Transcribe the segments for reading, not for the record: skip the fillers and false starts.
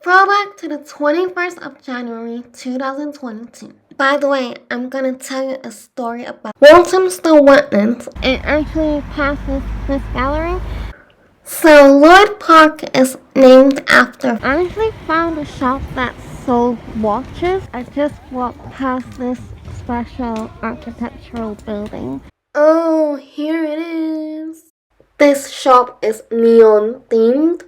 Throwback to the 21st of January 2022. By the way, I'm gonna tell you a story about Walthamstow Wetlands. It actually passes this gallery. So Lloyds Park is named after. I actually found a shop that sold watches. I just walked past this special architectural building. Oh, here it is. This shop is neon themed.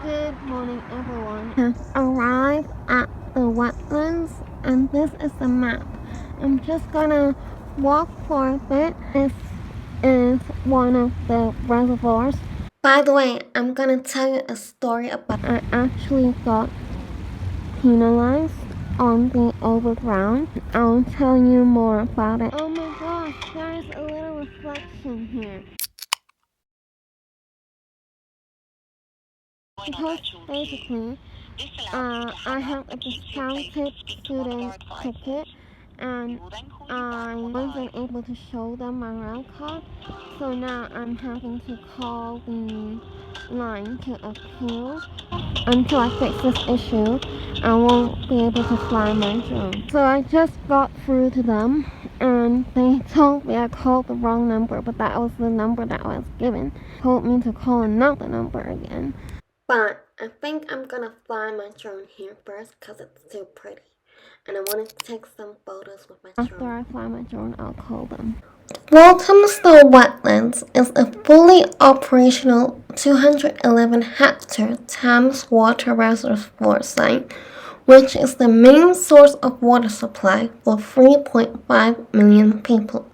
Good morning, everyone. Have arrived at the wetlands, and this is the map. I'm just gonna walk for a bit. This is one of the reservoirs. By the way, I'm gonna tell you a story about. I actually got penalized on the overground. I'll tell you more about it. Oh my gosh, there's a little reflection here. Because basically, I have a discounted student ticket and I wasn't able to show them my rail card, so now I'm having to call the line to appeal. Until I fix this issue, I won't be able to fly my drone. So I just got through to them and they told me I called the wrong number, but that was the number that I was given. Told me to call another number again. But I think I'm gonna fly my drone here first because it's too pretty. And I wanted to take some photos with my drone. After I fly my drone, I'll call them. Walthamstow Wetlands is a fully operational 211-hectare Thames water reservoir site, which is the main source of water supply for 3.5 million people.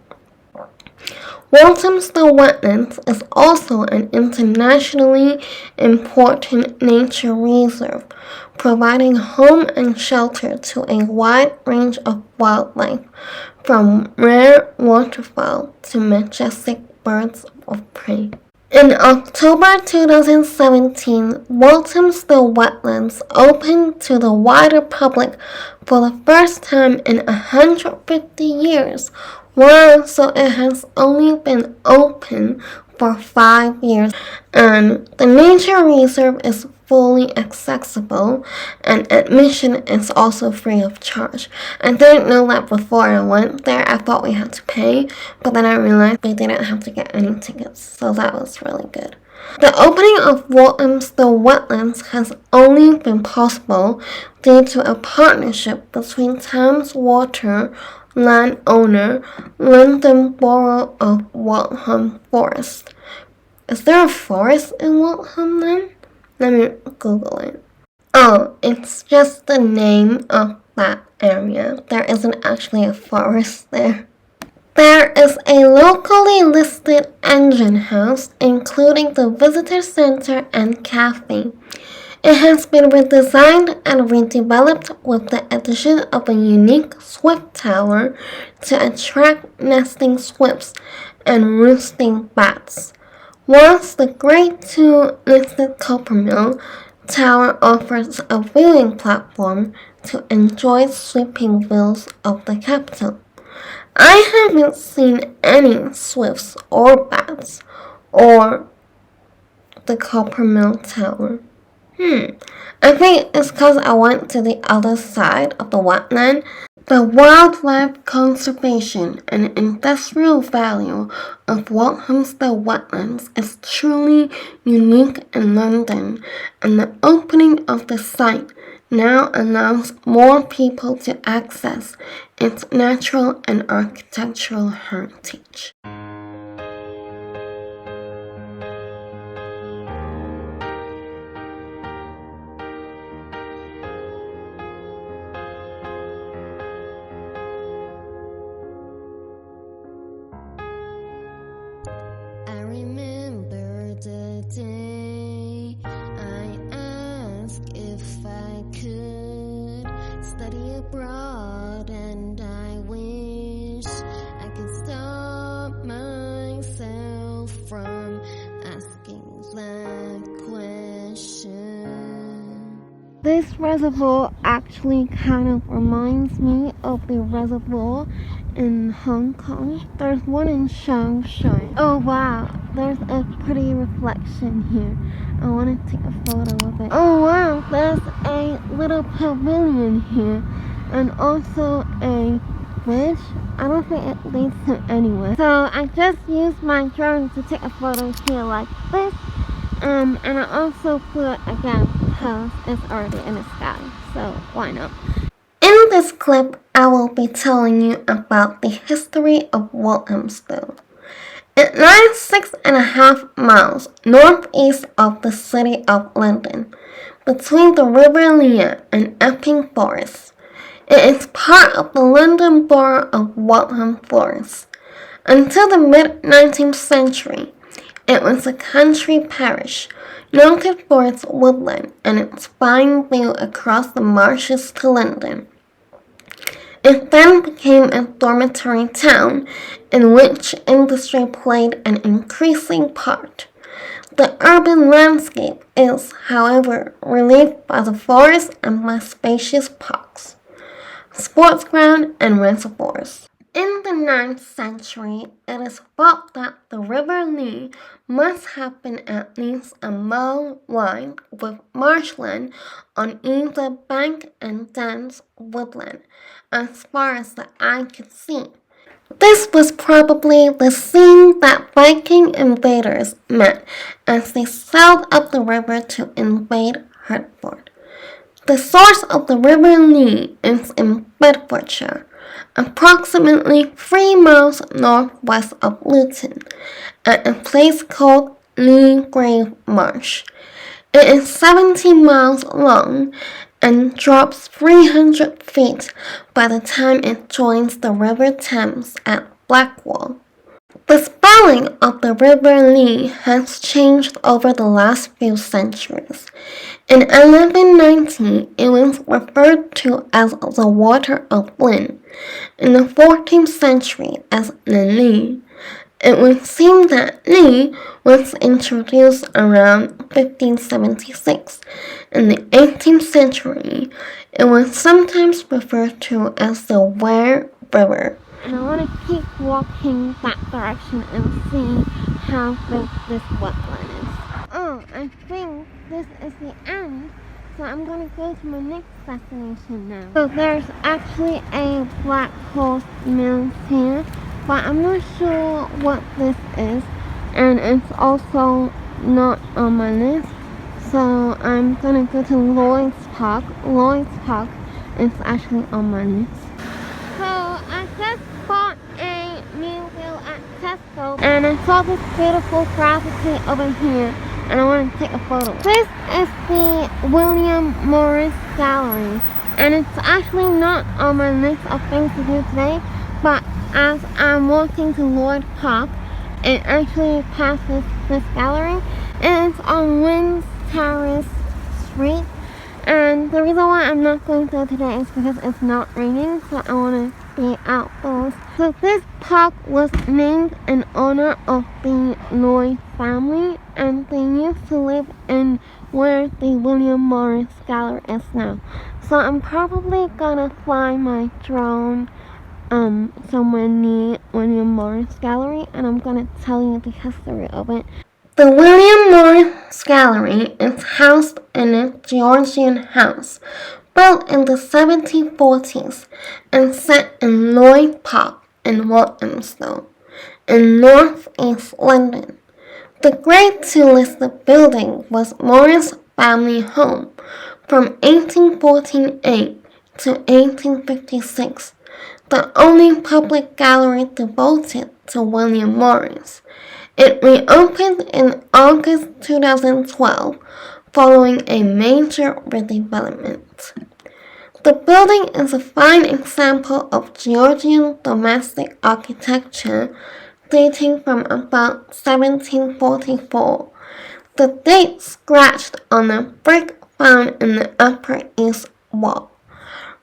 Walthamstow Wetlands is also an internationally important nature reserve, providing home and shelter to a wide range of wildlife, from rare waterfowl to majestic birds of prey. In October 2017, Walthamstow Wetlands opened to the wider public for the first time in 150 years. Wow, so it has only been open for 5 years, and the nature reserve is fully accessible, and admission is also free of charge. I didn't know that before I went there. I thought we had to pay, but then I realized we didn't have to get any tickets, so that was really good. The opening of Walthamstow Wetlands has only been possible due to a partnership between Thames Water landowner London Borough of Waltham Forest. Is there a forest in Waltham then? Let me Google it. Oh, it's just the name of that area. There isn't actually a forest there. There is a locally listed engine house, including the visitor center and cafe. It has been redesigned and redeveloped with the addition of a unique swift tower to attract nesting swifts and roosting bats. Whilst the Grade 2 listed Coombe Mill tower offers a viewing platform to enjoy sweeping views of the capital. I haven't seen any swifts or bats or the Coombe Mill tower. I think it's because I went to the other side of the wetland. The wildlife conservation and industrial value of Walthamstow Wetlands is truly unique in London, and the opening of the site now allows more people to access its natural and architectural heritage. I remember the day I asked if I could study abroad, and I wish I could stop myself from asking that question. This reservoir actually kind of reminds me of the reservoir in Hong Kong. There's one in Shanghai. Oh wow, there's a pretty reflection here. I want to take a photo of it. Oh wow, there's a little pavilion here, and also a bridge. I don't think it leads to anywhere. So I just used my drone to take a photo here like this. And I also flew it again because it's already in the sky, so why not? In this clip, I will be telling you about the history of Walthamstow. It lies 6.5 miles northeast of the city of London, between the River Lee and Epping Forest. It is part of the London Borough of Waltham Forest. Until the mid-19th century, it was a country parish, noted for its woodland and its fine view across the marshes to London. It then became a dormitory town in which industry played an increasing part. The urban landscape is, however, relieved by the forest and by spacious parks, sports ground, and reservoirs. In the 9th century, it is thought that the River Lee must have been at least a mile wide, with marshland on either bank and dense woodland as far as the eye could see. This was probably the scene that Viking invaders met as they sailed up the river to invade Hertford. The source of the River Lee is in Bedfordshire, approximately 3 miles northwest of Luton, at a place called Lee Grave Marsh. It is 70 miles long and drops 300 feet by the time it joins the River Thames at Blackwall. The spelling of the River Lee has changed over the last few centuries. In 1190, it was referred to as the Water of Lynn. In the 14th century as the Lee. It would seem that Lee was introduced around 1576. In the 18th century, it was sometimes referred to as the Ware River. And I want to keep walking that direction and see how big this wetland is. Oh, I think this is the end. So I'm going to go to my next destination now. So there's actually a Blackhorse Mill here, but I'm not sure what this is. And it's also not on my list. So I'm going to go to Lloyds Park. Lloyds Park is actually on my list. So I just bought a meal deal at Tesco, and I saw this beautiful graffiti over here, and I want to take a photo. This is the William Morris Gallery, and it's actually not on my list of things to do today, but as I'm walking to Lloyd Park, it actually passes this gallery, and it's on Winds Terrace Street. And the reason why I'm not going there today is because it's not raining, so I want to be outdoors. So this park was named in honor of the Lloyd family, and they used to live in where the William Morris Gallery is now. So I'm probably gonna fly my drone somewhere near William Morris Gallery, and I'm gonna tell you the history of it. The William Morris Gallery is housed in a Georgian house built in the 1740s and set in Lloyd Park in Walthamstow, in northeast London. The Grade II listed building was Morris' family home from 1848 to 1856, the only public gallery devoted to William Morris. It reopened in August 2012 following a major redevelopment. The building is a fine example of Georgian domestic architecture dating from about 1744. The date scratched on a brick found in the Upper East Wall.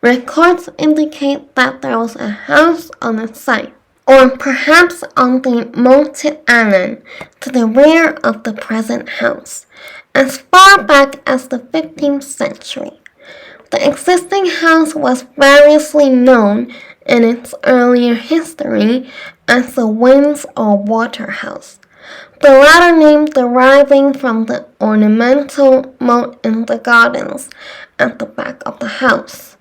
Records indicate that there was a house on the site, or perhaps on the moated island to the rear of the present house, as far back as the 15th century. The existing house was variously known in its earlier history as the Winds or Water House, the latter name deriving from the ornamental moat in the gardens at the back of the house.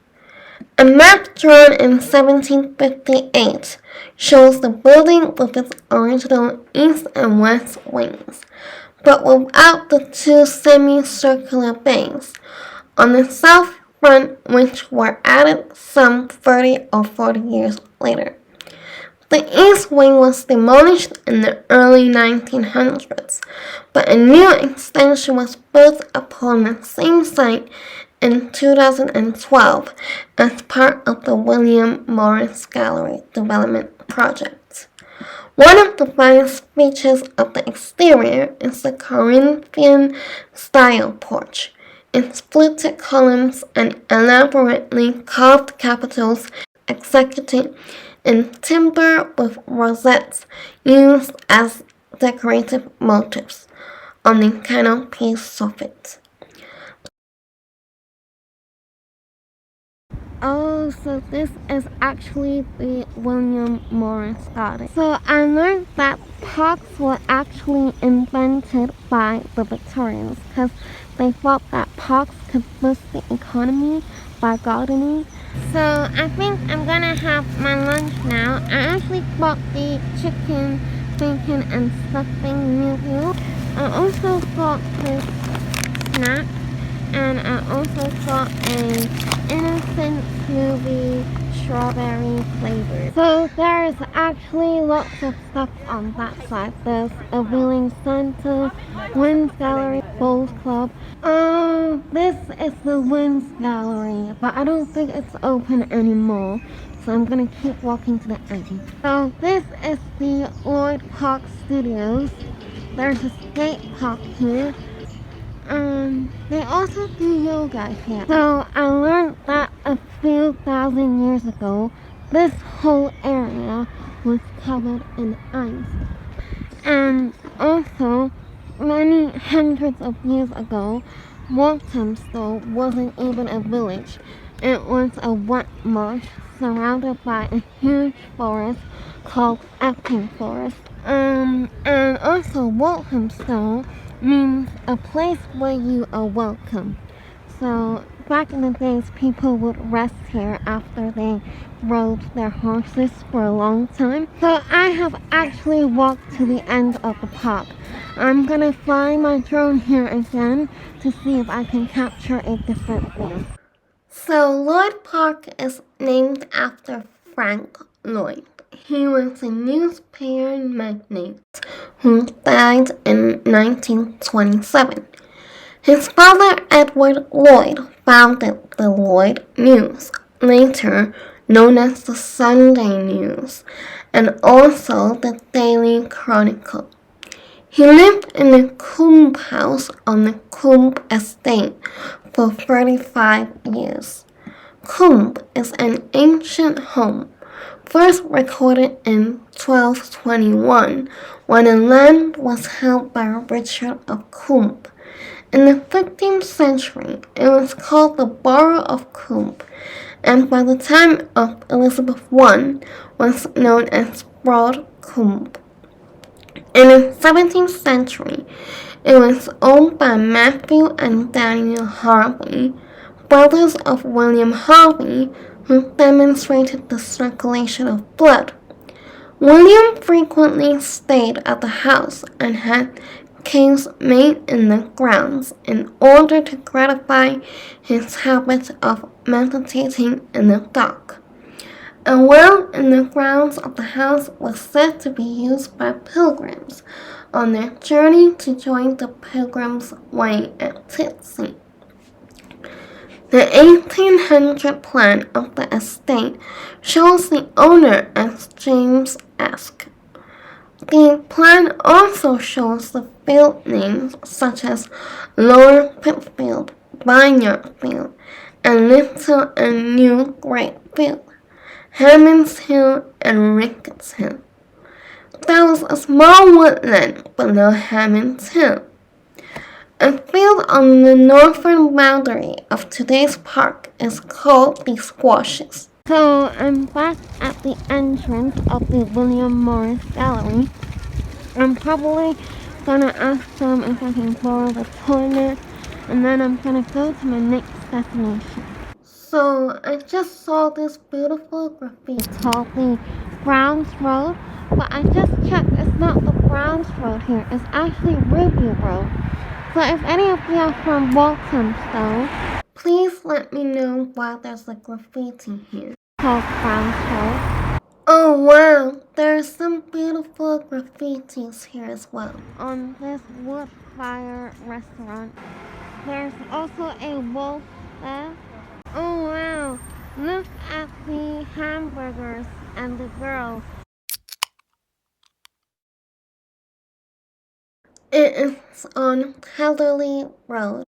A map drawn in 1758 shows the building with its original east and west wings, but without the two semicircular bays on the south front, which were added some 30 or 40 years later. The east wing was demolished in the early 1900s, but a new extension was built upon the same site in 2012 as part of the William Morris Gallery development project. One of the finest features of the exterior is the Corinthian-style porch. Its fluted columns and elaborately carved capitals executed in timber with rosettes used as decorative motifs on the canopy soffit. Oh, so this is actually the William Morris Garden. So I learned that parks were actually invented by the Victorians because they thought that parks could boost the economy by gardening. So I think I'm gonna have my lunch now. I actually bought the chicken, bacon, and stuffing meal. I also got this snack, and I also got a innocent smoothie, strawberry flavored. So there's actually lots of stuff on that side. There's Aveiling Centre, Wynn's Gallery, Bowls Club. This is the Wynn's Gallery, but I don't think it's open anymore. So I'm gonna keep walking to the end. So this is the Lloyd Park Studios. There's a skate park here. They also do yoga here. So I learned that a few thousand years ago, this whole area was covered in ice. And also, many hundreds of years ago, Walthamstow wasn't even a village. It was a wet marsh surrounded by a huge forest called Epping Forest. And also Walthamstow means a place where you are welcome. So back in the days, people would rest here after they rode their horses for a long time. So I have actually walked to the end of the park. I'm gonna fly my drone here again to see if I can capture a different view. So Lloyd Park is named after Frank Lloyd. He was a newspaper magnate who died in 1927. His father, Edward Lloyd, founded the Lloyd News, later known as the Sunday News, and also the Daily Chronicle. He lived in the Coombe House on the Coombe estate for 35 years. Coombe is an ancient home, first recorded in 1221 when the land was held by Richard of Coombe. In the 15th century, it was called the Borough of Coombe, and by the time of Elizabeth I was known as Broad Coombe. In the 17th century, it was owned by Matthew and Daniel Harvey, brothers of William Harvey, who demonstrated the circulation of blood. William frequently stayed at the house and had caves made in the grounds in order to gratify his habit of meditating in the dark. A well in the grounds of the house was said to be used by pilgrims on their journey to join the Pilgrim's Way at Titsey. The 1800 plan of the estate shows the owner as James Esk. The plan also shows the field names such as Lower Pitfield, Vineyard Field, and Little and New Great Field, Hammonds Hill, and Ricketts Hill. There was a small woodland below Hammonds Hill. A field on the northern boundary of today's park is called the Squashes. So I'm back at the entrance of the William Morris Gallery. I'm probably gonna ask them if I can borrow the toilet, and then I'm gonna go to my next destination. So I just saw this beautiful graffiti called the Browns Road, but I just checked, it's not the Browns Road here, it's actually Ruby Road. So if any of you are from Walthamstow, please let me know why there's a graffiti here called Browns Road. Oh wow, there's some beautiful graffitis here as well. On this Woodfire restaurant, there's also a wolf there. Oh wow, look at the hamburgers and the girls. It is on Heatherley Road.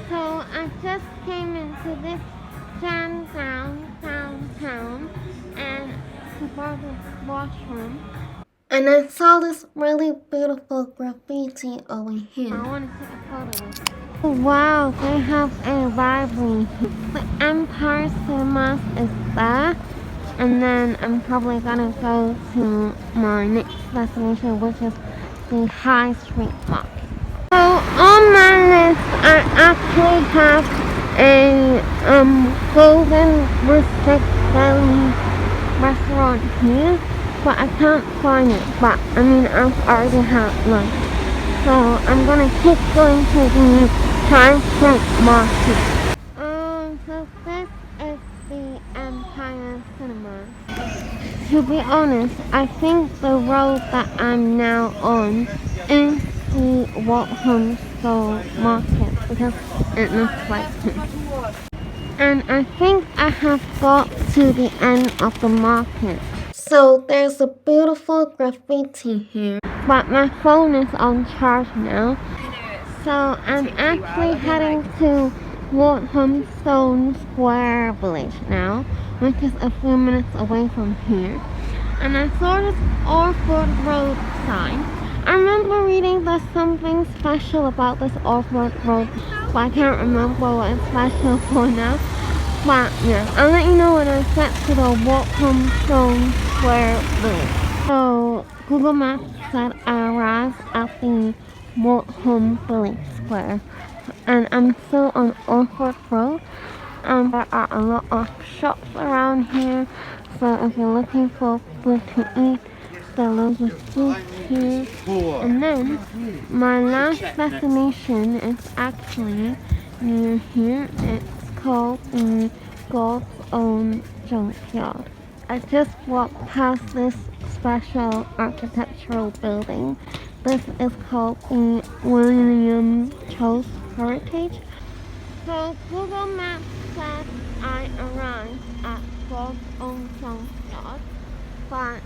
So I just came into this jam downtown and to borrow the washroom. And I saw this really beautiful graffiti over here. I want to take a photo of it. Oh, wow, they have a library. The Empire Cinemas is there. And then I'm probably gonna go to my next destination, which is the High Street Market. So on my list, I actually have a Golden Rustic Deli restaurant here, but I can't find it. But I mean, I've already had lunch, so I'm gonna keep going to the High Street Market. So this is the Empire Cinema. To be honest, I think the road that I'm now on is the Walthamstow Market because it looks like it. And I think I have got to the end of the market. So there's a beautiful graffiti here. But my phone is on charge now. So I'm actually heading to Walthamstow Square Village now, which is a few minutes away from here. And I saw this Orford Road sign. I remember reading there's something special about this Orford Road, but I can't remember what it's special for now. But yeah, I'll let you know when I get to the Walthamstow Square Village. So Google Maps said I arrived at the Waltham Village Square, and I'm still on Orford Road. There are a lot of shops around here, so if you're looking for food to eat, there are loads of food here. And then my last destination is actually near here. It's called the God's Own Junkyard. I just walked past this special architectural building. This is called the William Chose Heritage. So Google Maps said I arrived at God's Own Junkyard, but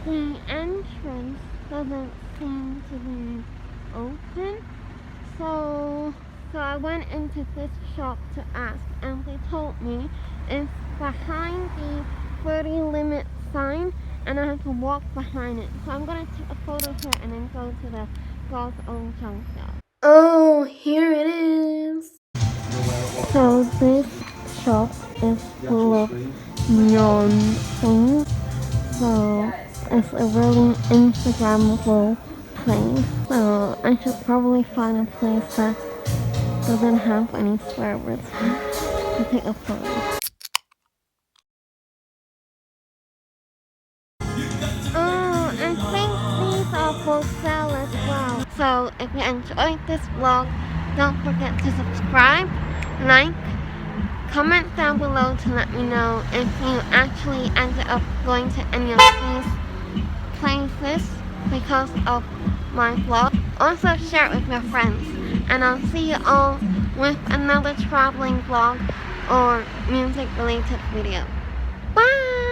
the entrance doesn't seem to be open. So I went into this shop to ask, and they told me it's behind the 30 limit sign, and I have to walk behind it. So I'm gonna take a photo here and then go to the God's Own Junkyard. Oh, here it is. So this shop is full of neon things. So it's a really Instagrammable place. So I should probably find a place that doesn't have any swear words to take a photo. Oh, I think these are for sale as well. So if you enjoyed this vlog, don't forget to subscribe, like, comment down below to let me know if you actually ended up going to any of these places because of my vlog. Also share it with your friends, and I'll see you all with another traveling vlog or music related video. Bye!